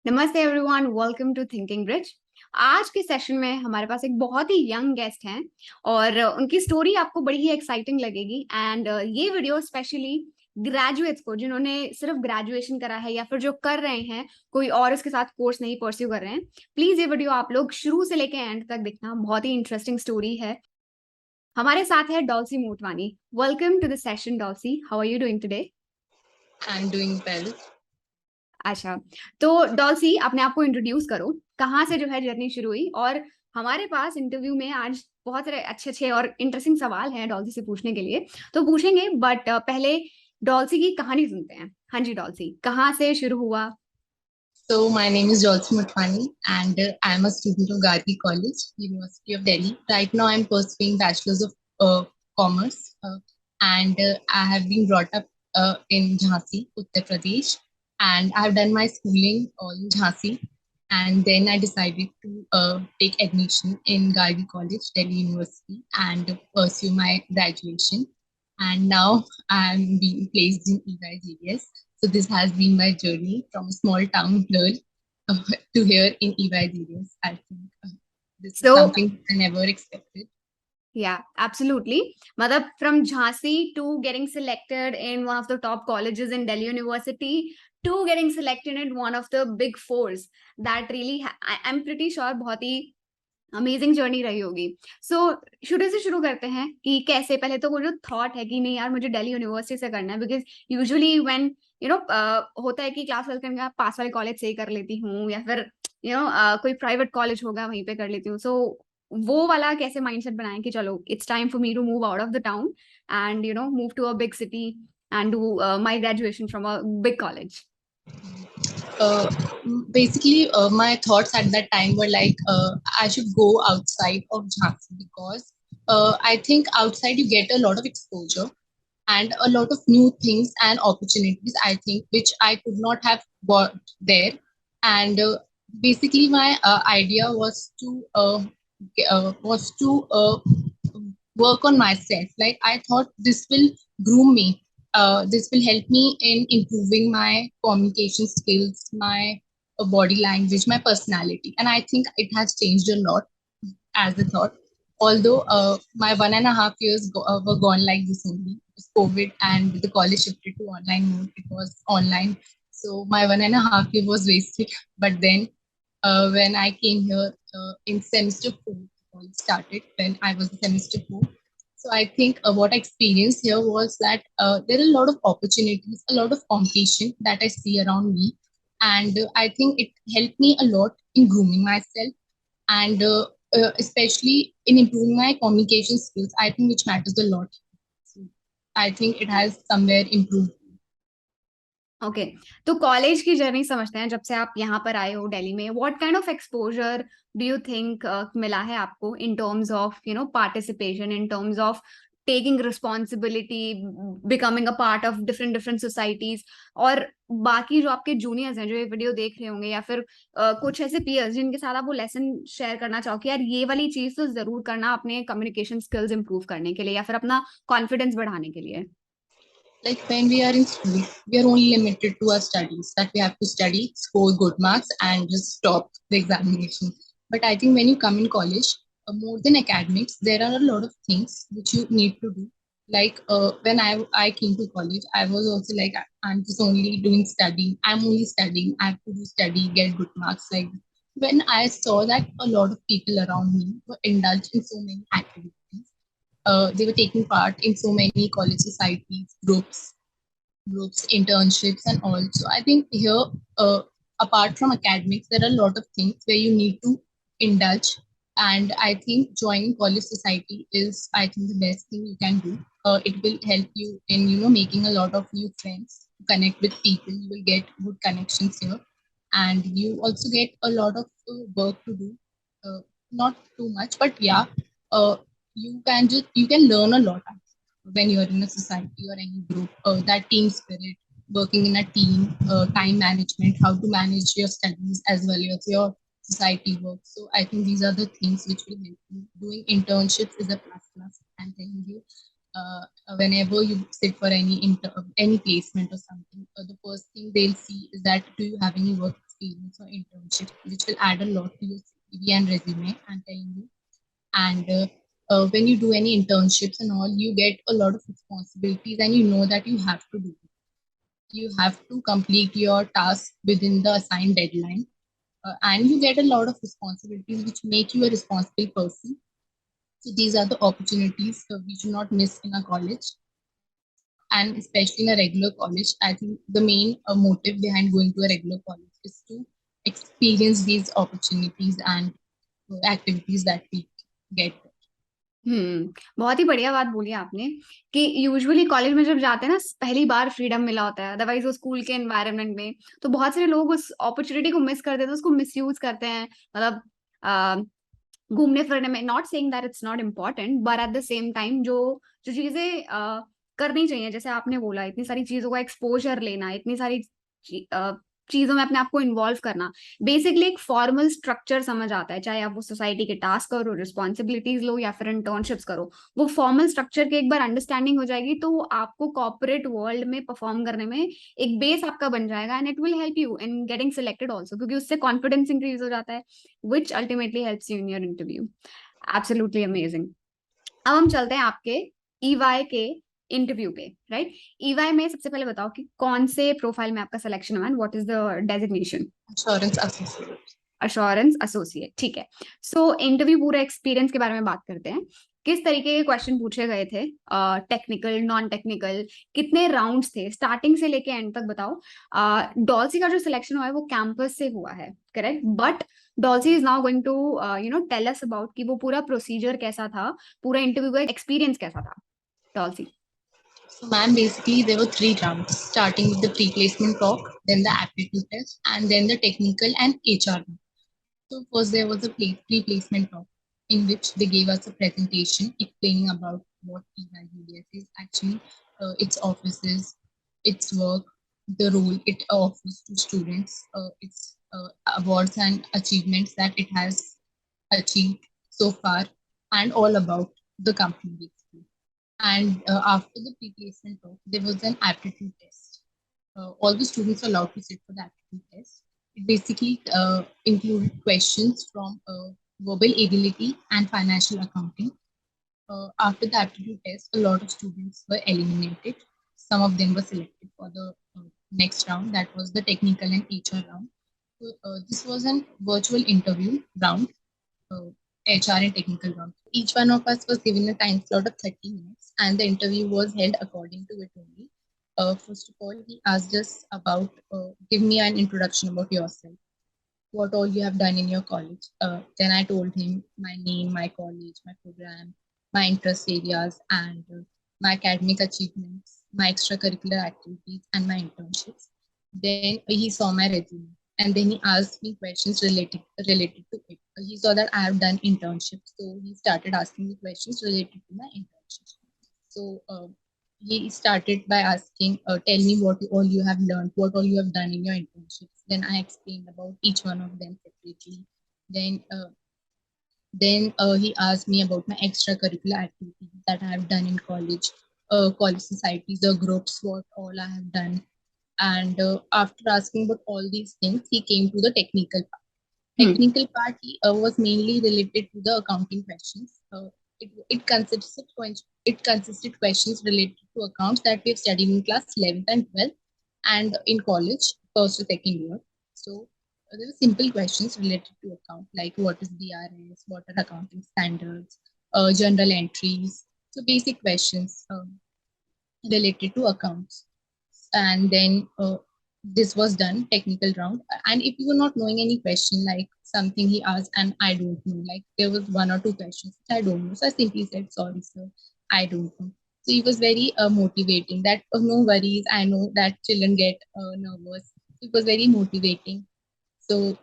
नमस्ते everyone, welcome to thinking bridge. आज के सेशन में हमारे पास एक बहुत ही यंग गेस्ट हैं और उनकी स्टोरी आपको बड़ी ही एक्साइटिंग लगेगी। एंड ये वीडियो स्पेशली ग्रेजुएट्स को, जिन्होंने सिर्फ ग्रेजुएशन करा है या फिर जो कर रहे हैं, कोई और इसके साथ कोर्स नहीं परस्यू कर रहे हैं, प्लीज ये वीडियो आप लोग शुरू से लेके एंड तक देखना। बहुत ही इंटरेस्टिंग स्टोरी है। हमारे साथ है Dolcy Motwani. Welcome to the session Dolcy, how are you doing today? I'm doing well. अच्छा, तो डॉल्सी अपने आप को इंट्रोड्यूस करो, कहाँ से जो है जर्नी शुरू हुई। और हमारे पास इंटरव्यू में आज बहुत सारे अच्छे अच्छे और इंटरेस्टिंग सवाल हैं डॉल्सी से पूछने के लिए, तो पूछेंगे। बट पहले डॉल्सी की कहानी सुनते हैं। हाँ जी डॉल्सी, कहाँ से शुरू हुआ? So my name is Jolsi Mutwani and I'm a student of Gargi College, University of Delhi. Right now I'm pursuing Bachelor's of Commerce and I have been brought up in Jhansi, Uttar Pradesh, and I have done my schooling all in Jhansi, and then I decided to take admission in Gargi College, Delhi University, and pursue my graduation. And now I'm being placed in EYGS. So this has been my journey from a small town girl uh, to here in EYGS. I think this is so something I never expected. Yeah absolutely, मतलब from Jhansi to getting selected in one of the top colleges in Delhi university to getting selected in one of the big fours, that really I am pretty sure बहुत ही amazing journey रही होगी। सो शुरू से शुरू करते हैं कि कैसे, पहले तो वो जो थॉट है कि नहीं यार मुझे दिल्ली यूनिवर्सिटी से करना है, बिकॉज यूजुअली व्हेन होता है कि क्लास ट्वेल्थ करने का पास वाले कॉलेज से ही कर लेती हूँ, या फिर कोई प्राइवेट कॉलेज होगा वहीं पे कर लेती हूँ। सो वो वाला कैसे माइंडसेट बनाए कि चलो it's time for me to move out of the town and move to a big city and do my graduation from a big college? Uh, basically, my thoughts at that time were like I should go outside of Jhansi because I think outside you get a lot of exposure and a lot of new things and opportunities. I think which I could not have got there. And basically, my idea was to work on myself. Like I thought this will groom me. This will help me in improving my communication skills, my body language, my personality. And I think it has changed a lot as a thought. Although my 1.5 years were gone like this only. It was COVID and the college shifted to online mode. It was online. So my 1.5 year was wasted. But then when I came here in semester four, college started when I was in semester four. So I think what I experienced here was that there are a lot of opportunities, a lot of competition that I see around me, and I think it helped me a lot in grooming myself and especially in improving my communication skills. I think which matters a lot. So I think it has somewhere improved. Okay, तो college की journey समझते हैं। जब से आप यहाँ पर आए हो दिल्ली में, what kind of exposure do you think मिला है आपको in terms of participation, in terms of taking responsibility, becoming a part of different different societies? और बाकी जो आपके जूनियर्स हैं जो ये वीडियो देख रहे होंगे, या फिर कुछ ऐसे पीयर्स जिनके साथ आप वो लेसन शेयर करना चाहो कि यार ये वाली चीज तो जरूर करना अपने कम्युनिकेशन स्किल्स इंप्रूव करने के लिए या फिर अपना कॉन्फिडेंस बढ़ाने के लिए। Like when we are in school, we are only limited to our studies, that we have to study, score good marks, and just stop the examination. But I think when you come in college, more than academics, there are a lot of things which you need to do. Like when I came to college, I was also like, I'm just only doing studying. I'm only studying. I have to do study, get good marks. Like when I saw that a lot of people around me were indulged in so many activities, they were taking part in so many college societies, groups, internships, and all. So I think here, apart from academics, there are a lot of things where you need to indulge. And I think joining college society is, I think, the best thing you can do. It will help you in, making a lot of new friends, connect with people. You will get good connections here, and you also get a lot of work to do. Uh, Not too much, but yeah, uh, you can learn a lot when you're in a society or any group. That team spirit, working in a team, time management, how to manage your studies as well as your society work. So I think these are the things which will help you. Doing internships is a plus plus. I'm telling you. Whenever you sit for any placement or something, the first thing they'll see is that do you have any work experience or internship, which will add a lot to your CV and resume. I'm telling you. And when you do any internships and all, you get a lot of responsibilities, and you know that you have to do it. You have to complete your task within the assigned deadline, and you get a lot of responsibilities, which make you a responsible person. So these are the opportunities we should not miss in a college, and especially in a regular college. I think the main motive behind going to a regular college is to experience these opportunities and activities that we get. बहुत ही बढ़िया बात बोली आपने कि usually college में जब जाते हैं ना, पहली बार फ्रीडम मिला होता है, अदरवाइज वो स्कूल के एनवायरनमेंट में तो बहुत सारे लोग उस अपॉर्चुनिटी को मिस करते हैं, उसको मिसयूज करते हैं, मतलब आ, घूमने फिरने में। Not saying that it's not important, but at the same time जो जो चीजें करनी चाहिए, जैसे आपने बोला, इतनी सारी चीजों का एक्सपोजर लेना, इतनी सारी चीजों में अपने आप को इन्वॉल्व करना, बेसिकली एक फॉर्मल स्ट्रक्चर समझ आता है। चाहे आप वो सोसाइटी के टास्क करो, रिस्पॉन्सिबिलिटीज लो, या फिर इंटर्नशिप्स करो, वो फॉर्मल स्ट्रक्चर की एक बार अंडरस्टैंडिंग हो जाएगी तो आपको कॉर्पोरेट वर्ल्ड में परफॉर्म करने में एक बेस आपका बन जाएगा, and it will help you in getting selected also, क्योंकि उससे कॉन्फिडेंस इंक्रीज हो जाता है, which ultimately helps you in your interview. Absolutely amazing. अब हम चलते हैं आपके ईवाई के इंटरव्यू पे, राइट? ईवाई में सबसे पहले बताओ कि कौन से प्रोफाइल में आपका सिलेक्शन हुआ, and what is the designation? Assurance associate. Assurance associate, ठीक है। सो इंटरव्यू पूरा एक्सपीरियंस के बारे में बात करते हैं। किस तरीके के क्वेश्चन पूछे गए थे? टेक्निकल, नॉन टेक्निकल, कितने राउंड्स थे, स्टार्टिंग से लेके एंड तक बताओ। डॉल्सी का जो सिलेक्शन हुआ है वो कैंपस से हुआ है, correct? But Dolcy is now going to tell us about कि वो पूरा प्रोसीजर कैसा था, पूरा इंटरव्यू का एक्सपीरियंस कैसा था। Dorsi. So, ma'am, basically there were three rounds, starting with the pre-placement talk, then the aptitude test, and then the technical and HR round. So first there was a pre-placement talk in which they gave us a presentation explaining about what EYUDS is actually, its offices, its work, the role it offers to students, its awards and achievements that it has achieved so far, and all about the company basically. And after the pre-placement talk, there was an aptitude test. All the students are allowed to sit for the aptitude test. It basically included questions from verbal ability and financial accounting. After the aptitude test, a lot of students were eliminated. Some of them were selected for the next round, that was the technical and HR round. So, this was an virtual interview round, uh, HR and technical round. Each one of us was given a time slot of 30 minutes, and the interview was held according to it only. First of all, he asked us about, give me an introduction about yourself, what all you have done in your college. Then I told him my name, my college, my program, my interest areas, and my academic achievements, my extracurricular activities, and my internships. Then he saw my resume, and then he asked me questions related to it. He saw that I have done internships, so he started asking me questions related to my internships. So he started by asking, tell me what all you have learned, what all you have done in your internships. Then I explained about each one of them separately. Then he asked me about my extracurricular activities that I have done in college, college societies, the groups, what all I have done. And after asking about all these things, he came to the technical part. Technical part was mainly related to the accounting questions. It consisted questions related to accounts that we have studied in class 11th and 12th, and in college, first to second year. So there were simple questions related to account, like what is BRS, what are accounting standards, journal entries. So basic questions related to accounts. And then this was done, technical round. And if you were not knowing any question, like something he asked and I don't know, like there was one or two questions which I don't know, so I simply said, sorry sir, I don't know. So he was very motivating that, oh, no worries, I know that children get nervous. It was very motivating. So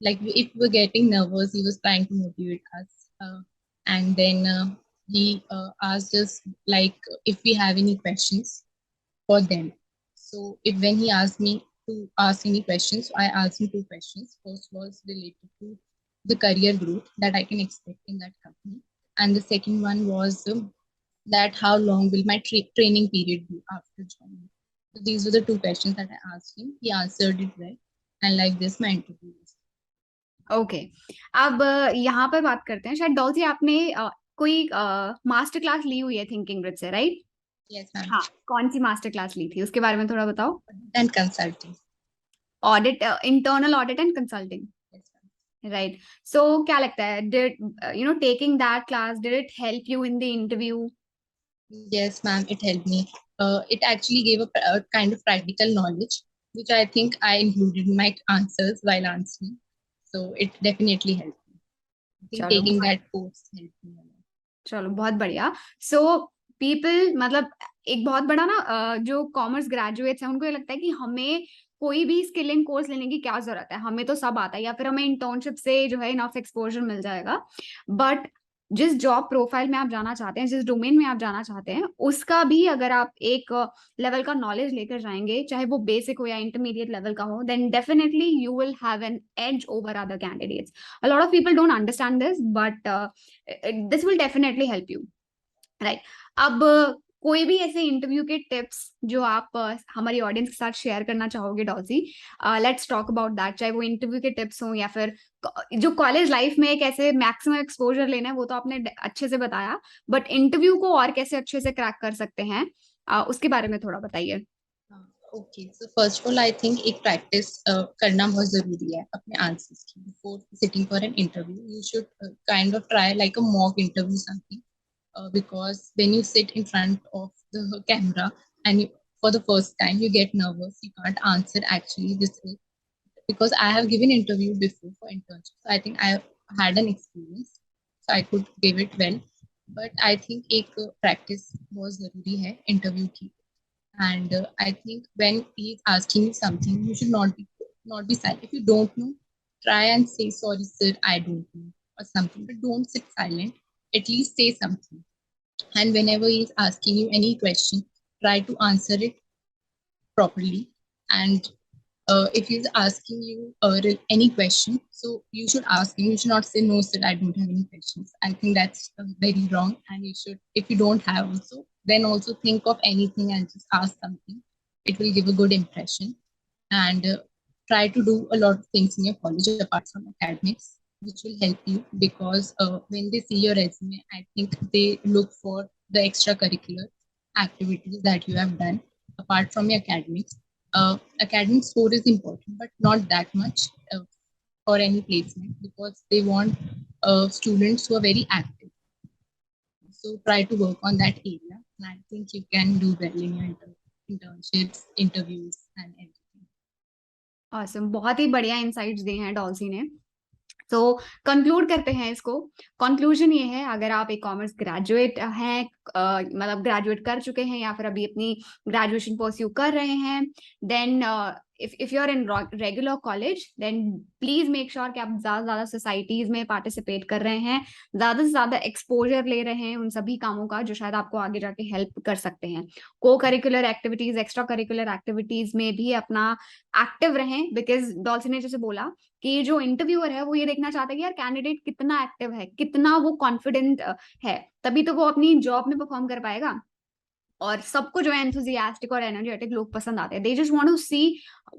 like if we were getting nervous, he was trying to motivate us. And then he asked us like if we have any questions for them. So if when he asked me to ask any questions, I asked him two questions. First was related to the career growth that I can expect in that company, and the second one was that how long will my training period be after joining. So these were the two questions that I asked him. He answered it well. and like this my interview is. Okay, अब यहाँ पर बात करते हैं, शायद dorsi आपने कोई master class ली हुई है थिंकिंग ग्रिड से, राइट? Yes, ma'am. हाँ, कौन सी मास्टर क्लास ली थी उसके बारे में थोड़ा बताओ। And consulting. Audit, internal audit and consulting, Yes, ma'am. Right? So क्या लगता है, did taking that class, did it help you in the interview? Yes, ma'am, it helped me. It actually gave a kind of practical knowledge, which I think I included in my answers while answering. So it definitely helped me. I think चलो taking that course helped me a lot. चलो बहुत बढ़िया। So people, मतलब एक बहुत बड़ा ना जो कॉमर्स ग्रेजुएट्स हैं उनको ये लगता है कि हमें कोई भी स्किलिंग कोर्स लेने की क्या जरूरत है, हमें तो सब आता है, या फिर हमें इंटर्नशिप से जो है इनफ एक्सपोजर मिल जाएगा। बट जिस जॉब प्रोफाइल में आप जाना चाहते हैं, जिस डोमेन में आप जाना चाहते हैं, उसका भी अगर आप एक लेवल का नॉलेज लेकर जाएंगे, चाहे वो बेसिक हो या इंटरमीडिएट लेवल का हो, then definitely you will have an edge over other candidates. A lot of people don't understand this, but this will definitely help you, right? अब कोई भी ऐसे इंटरव्यू के टिप्स जो आप हमारी ऑडियंस के साथ शेयर करना चाहोगे dorsi, let's talk about that. चाहे वो इंटरव्यू के टिप्स हों या फिर जो कॉलेज लाइफ में कैसे मैक्सिमम एक्सपोजर लेना है, वो तो आपने अच्छे से बताया, बट इंटरव्यू को और कैसे अच्छे से क्रैक कर सकते हैं, उसके बारे में थोड़ा बताइए। Okay, so first of all I think एक प्रैक्टिस करना बहुत जरूरी है अपने आंसर्स की। Before sitting for an interview you should kind of try like a mock interview something, because when you sit in front of the camera and for the first time you get nervous, you can't answer actually this way. Because I have given interview before for internship, so I think I had an experience, so I could give it well. But I think एक practice बहुत जरूरी है interview की. And I think when he is asking you something, you should not be silent. If you don't know, try and say sorry, sir, I don't know, or something. But don't sit silent. At least say something. And whenever he is asking you any question, try to answer it properly. And if he's asking you any question, so you should ask him. You should not say no, sir, I don't have any questions. I think that's very wrong. And you should, if you don't have also, then also think of anything and just ask something. It will give a good impression. And try to do a lot of things in your college apart from academics, which will help you, because when they see your resume, I think they look for the extracurricular activities that you have done apart from your academics. Academic score is important, but not that much for any placement, because they want students who are very active. So try to work on that area, and I think you can do well in your internships, interviews, and everything. awesome, बहुत ही बढ़िया insights दिए हैं dorsi ने। तो conclude करते हैं इसको। Conclusion ये है, अगर आप एक कॉमर्स ग्रेजुएट हैं, मतलब ग्रेजुएट कर चुके हैं या फिर अभी अपनी ग्रेजुएशन परस्यू कर रहे हैं, then if you're in regular college, then please make sure कि आप ज्यादा से ज्यादा सोसाइटीज में पार्टिसिपेट कर रहे हैं, ज्यादा से ज्यादा एक्सपोजर ले रहे हैं उन सभी कामों का जो शायद आपको आगे जाके हेल्प कर सकते हैं। को curricular activities, extra curricular activities में भी अपना एक्टिव रहें, बिकॉज डॉल्सी ने जैसे बोला कि जो इंटरव्यूअर है वो ये देखना चाहता है कि यार कैंडिडेट कितना एक्टिव है, कितना वो कॉन्फिडेंट है, तभी तो वो अपनी जॉब में परफॉर्म कर पाएगा। और सबको जो है एंथुसियास्टिक और एनर्जेटिक लोग पसंद आते हैं। They just want to see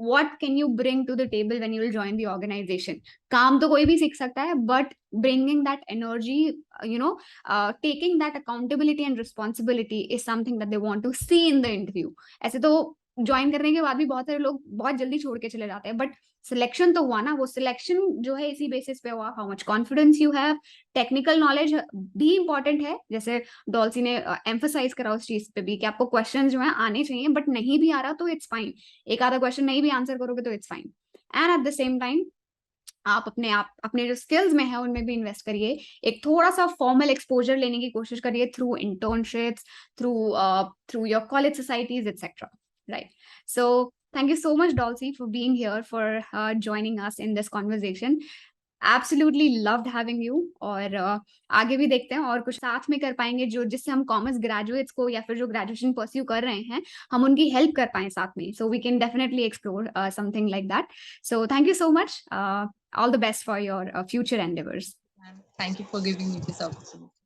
what can you bring to the table when you will join the organization. काम तो कोई भी सीख सकता है, but bringing that energy, taking that accountability and responsibility is something that they want to see in the interview. ऐसे तो join करने के बाद भी बहुत सारे लोग बहुत जल्दी छोड़ के चले जाते हैं, बट सिलेक्शन तो हुआ ना, वो सिलेक्शन जो है इसी बेसिस पे हुआ, how much confidence you have. Technical knowledge भी इंपॉर्टेंट है, जैसे डॉल्सी ने एम्फोसाइज करा उस चीज पे भी कि आपको क्वेश्चन जो है आने चाहिए, बट नहीं भी आ रहा तो इट्स फाइन, एक आधा क्वेश्चन नहीं भी आंसर करोगे तो it's fine. And at the same time आप अपने जो स्किल्स में है उनमें भी इन्वेस्ट करिए, एक थोड़ा सा फॉर्मल एक्सपोजर लेने की कोशिश करिए through internships, through your college societies etcetera, right? So thank you so much, Dolcy, for being here, for joining us in this conversation. Absolutely loved having you. और आगे भी देखते हैं और कुछ साथ में कर पाएंगे जो जिससे हम कॉमर्स ग्रेजुएट्स को या फिर जो ग्रेजुएशन परस्यू कर रहे हैं हम उनकी हेल्प कर पाए साथ में, so we can definitely explore something like that. So thank you so much, all the best for your future endeavours. Thank you for giving me this opportunity.